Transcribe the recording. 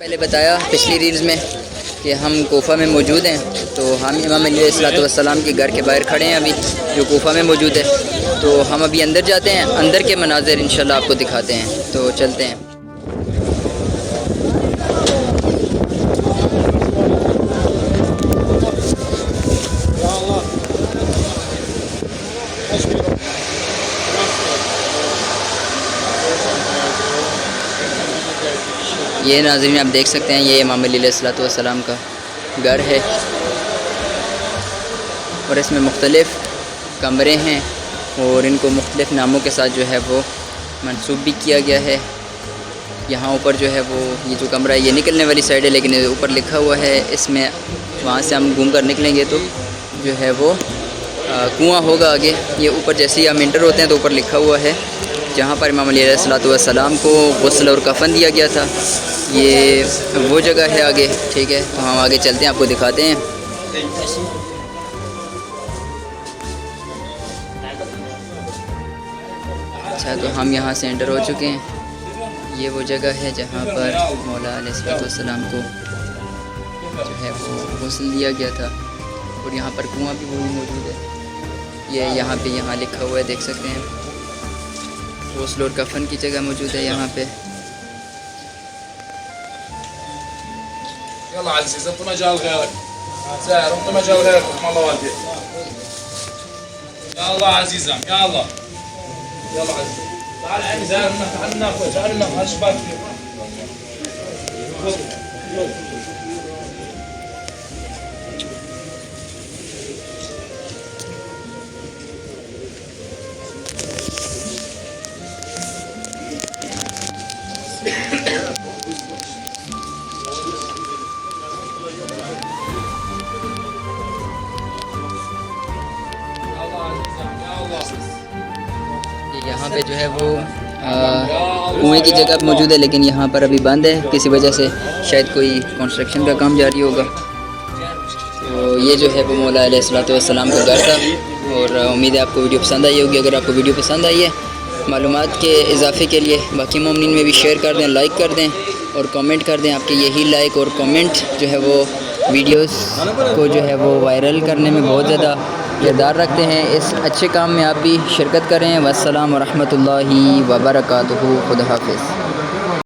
پہلے بتایا پچھلی ریلز میں کہ ہم کوفہ میں موجود ہیں، تو ہم امام علیہ الصلوۃ والسلام کے گھر کے باہر کھڑے ہیں ابھی، جو کوفہ میں موجود ہے۔ تو ہم ابھی اندر جاتے ہیں، اندر کے مناظر انشاءاللہ آپ کو دکھاتے ہیں، تو چلتے ہیں۔ یہ ناظرین آپ دیکھ سکتے ہیں، یہ امام علیہ الصلوۃ والسلام کا گھر ہے، اور اس میں مختلف کمرے ہیں، اور ان کو مختلف ناموں کے ساتھ جو ہے وہ منسوب بھی کیا گیا ہے۔ یہاں اوپر جو ہے وہ یہ جو کمرہ ہے یہ نکلنے والی سائڈ ہے، لیکن اوپر لکھا ہوا ہے اس میں، وہاں سے ہم گھوم کر نکلیں گے تو جو ہے وہ کنواں ہوگا آگے۔ یہ اوپر جیسے ہی ہم انٹر ہوتے ہیں تو اوپر لکھا ہوا ہے جہاں پر امام علیہ الصلوۃ والسلام کو غسل اور کفن دیا گیا تھا، یہ وہ جگہ ہے آگے، ٹھیک ہے۔ تو ہم آگے چلتے ہیں، آپ کو دکھاتے ہیں۔ اچھا، تو ہم یہاں سے انٹر ہو چکے ہیں۔ یہ وہ جگہ ہے جہاں پر مولا علیہ الصلوۃ والسلام کو جو ہے وہ غسل دیا گیا تھا، اور یہاں پر کنواں بھی وہی موجود ہے۔ یہ یہاں پہ لکھا ہوا ہے، دیکھ سکتے ہیں، غسل اور کفن کی جگہ موجود ہے یہاں پہ۔ يلا عزيز انت مجال غيرك زاهر، انت مجال غيرك الله والديك. يلا عزيزة يلا يلا عزيزة تعال عيني زاهر، تعال ناخذ، تعال ناخذ هالشباك یہاں پہ جو ہے وہ کنویں کی جگہ موجود ہے، لیکن یہاں پر ابھی بند ہے کسی وجہ سے، شاید کوئی کنسٹرکشن کا کام جاری ہوگا۔ تو یہ جو ہے وہ مولا علیہ الصلوۃ والسلام کا گھر تھا، اور امید ہے آپ کو ویڈیو پسند آئی ہوگی۔ اگر آپ کو ویڈیو پسند آئی ہے، معلومات کے اضافے کے لیے باقی مومنین میں بھی شیئر کر دیں، لائک کر دیں اور کامنٹ کر دیں۔ آپ کے یہی لائک اور کامنٹ جو ہے وہ ویڈیوز کو جو ہے وہ وائرل کرنے میں بہت زیادہ کردار رکھتے ہیں۔ اس اچھے کام میں آپ بھی شرکت کریں۔ والسلام ورحمۃ اللہ وبرکاتہ۔ خدا حافظ۔